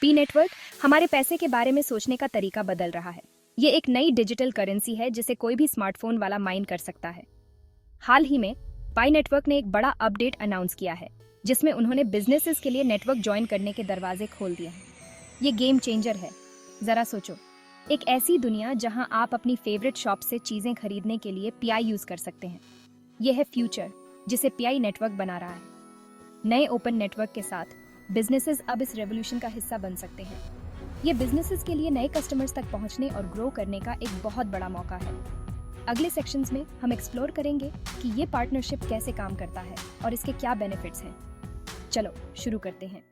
P network हमारे पैसे के बारे में सोचने का तरीका बदल रहा है। ये एक नई डिजिटल करेंसी है जिसे कोई भी स्मार्टफोन वाला माइन कर सकता है। हाल ही में पाई नेटवर्क ने एक बड़ा अपडेट अनाउंस किया है जिसमें उन्होंने बिजनेसेस के लिए नेटवर्क ज्वाइन करने के दरवाजे खोल दिए हैं। ये गेम चेंजर है। जरा सोचो, एक ऐसी दुनिया जहां आप अपनी फेवरेट शॉप से चीजें खरीदने के लिए पीआई यूज कर सकते हैं। यह है फ्यूचर जिसे पीआई नेटवर्क बना रहा है। नए ओपन नेटवर्क के साथ बिजनेसेस अब इस रेवोल्यूशन का हिस्सा बन सकते हैं। ये बिजनेसेस के लिए नए कस्टमर्स तक पहुंचने और ग्रो करने का एक बहुत बड़ा मौका है। अगले सेक्शंस में हम एक्सप्लोर करेंगे कि ये पार्टनरशिप कैसे काम करता है और इसके क्या बेनिफिट्स हैं। चलो शुरू करते हैं।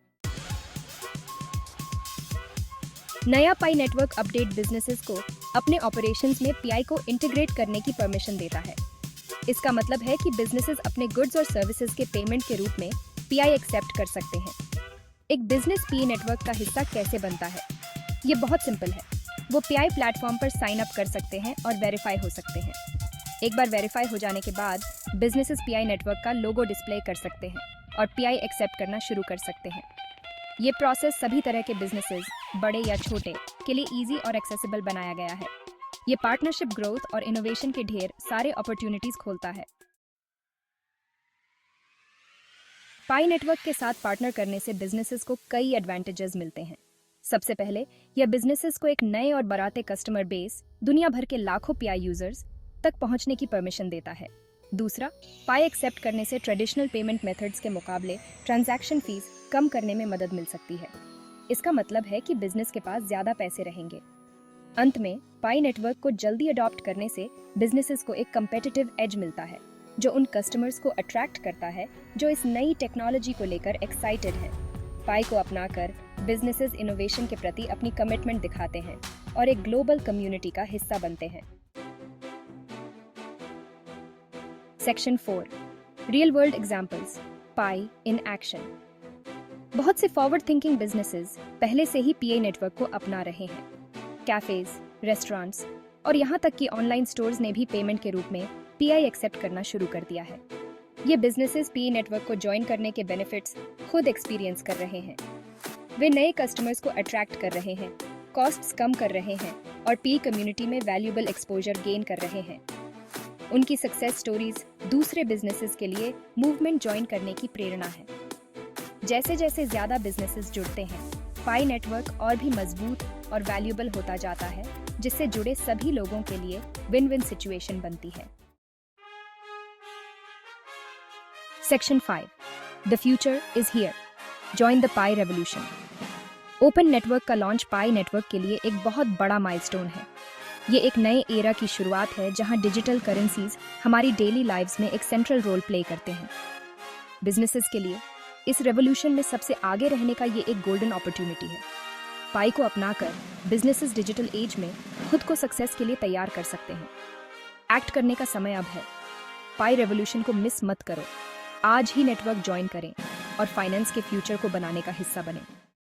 नया पाई नेटवर्क अपडेट बिजनेसेस को अपने ऑपरेशंस में पीआई को इंटीग्रेट करने की परमिशन देता है। इसका मतलब है कि बिजनेसेस अपने गुड्स और सर्विसेज के पेमेंट के रूप में पीआई एक्सेप्ट कर सकते हैं। एक बिजनेस पी नेटवर्क का हिस्सा कैसे बनता है? ये बहुत सिंपल है। वो पीआई प्लेटफॉर्म पर साइन अप कर सकते हैं और वेरीफाई हो सकते हैं। एक बार वेरीफाई हो जाने के बाद बिजनेसेस पीआई नेटवर्क का लोगो डिस्प्ले कर सकते हैं और पीआई एक्सेप्ट करना शुरू कर सकते हैं। ये प्रोसेस सभी तरह के बिजनेसेस, बड़े या छोटे, के लिए इजी और एक्सेसिबल बनाया गया है। ये पार्टनरशिप ग्रोथ और इनोवेशन के ढेर सारे अपॉर्चुनिटीज खोलता है। पाई नेटवर्क के साथ पार्टनर करने से बिजनेसेस को कई एडवांटेजेस मिलते हैं। सबसे पहले, यह बिजनेसेस को एक नए और बढ़ाते कस्टमर बेस, दुनिया भर के लाखों पीआई यूजर्स तक पहुंचने की परमिशन देता है। दूसरा, पाई एक्सेप्ट करने से ट्रेडिशनल पेमेंट मेथड्स के मुकाबले ट्रांजैक्शन फीस कम करने में मदद मिल सकती है। इसका मतलब है कि बिजनेस के पास ज्यादा पैसे रहेंगे। अंत में, पाई नेटवर्क को जल्दी अडॉप्ट करने से बिजनेसेस को एक कंपेटिटिव एज मिलता है जो उन कस्टमर्स को अट्रैक्ट करता है जो इस नई टेक्नोलॉजी को लेकर एक्साइटेड है। पाई को अपनाकर बिजनेसेस इनोवेशन के प्रति अपनी कमिटमेंट दिखाते हैं और एक ग्लोबल कम्युनिटी का हिस्सा बनते हैं। Section 4, real world examples, pi in action. बहुत से फॉरवर्ड थिंकिंग बिजनेसेस पहले से ही पीआई नेटवर्क को अपना रहे हैं। कैफेज, रेस्टोरेंट्स और यहाँ तक कि ऑनलाइन स्टोर्स ने भी पेमेंट के रूप में पीआई एक्सेप्ट करना शुरू कर दिया है। ये बिजनेसेस पीआई नेटवर्क को ज्वाइन करने के बेनिफिट्स खुद एक्सपीरियंस कर रहे हैं। वे नए कस्टमर्स को अट्रैक्ट कर रहे हैं, कॉस्ट्स कम कर रहे हैं और पीआई कम्युनिटी में वैल्यूएबल एक्सपोजर गेन कर रहे हैं। उनकी सक्सेस स्टोरीज दूसरे बिजनेसेस के लिए मूवमेंट ज्वाइन करने की प्रेरणा है। जैसे जैसे ज्यादा बिजनेसेस जुड़ते हैं, पाई नेटवर्क और भी मजबूत और वैल्यूएबल होता जाता है, जिससे जुड़े सभी लोगों के लिए विन विन सिचुएशन बनती है। Section 5, The future is here. Join the Pi revolution. Open network का लॉन्च पाई नेटवर्क के लिए एक बहुत बड़ा माइलस्टोन है। ये एक नए एरा की शुरुआत है जहां डिजिटल करेंसीज हमारी डेली लाइव्स में एक सेंट्रल रोल प्ले करते हैं। बिजनेसेस के लिए इस रेवोल्यूशन में सबसे आगे रहने का ये एक गोल्डन अपॉर्चुनिटी है। पाई को अपनाकर बिजनेसेस डिजिटल एज में खुद को सक्सेस के लिए तैयार कर सकते हैं। एक्ट करने का समय अब है। पाई रेवोल्यूशन को मिस मत करो। आज ही नेटवर्क ज्वाइन करें और फाइनेंस के फ्यूचर को बनाने का हिस्सा बनें।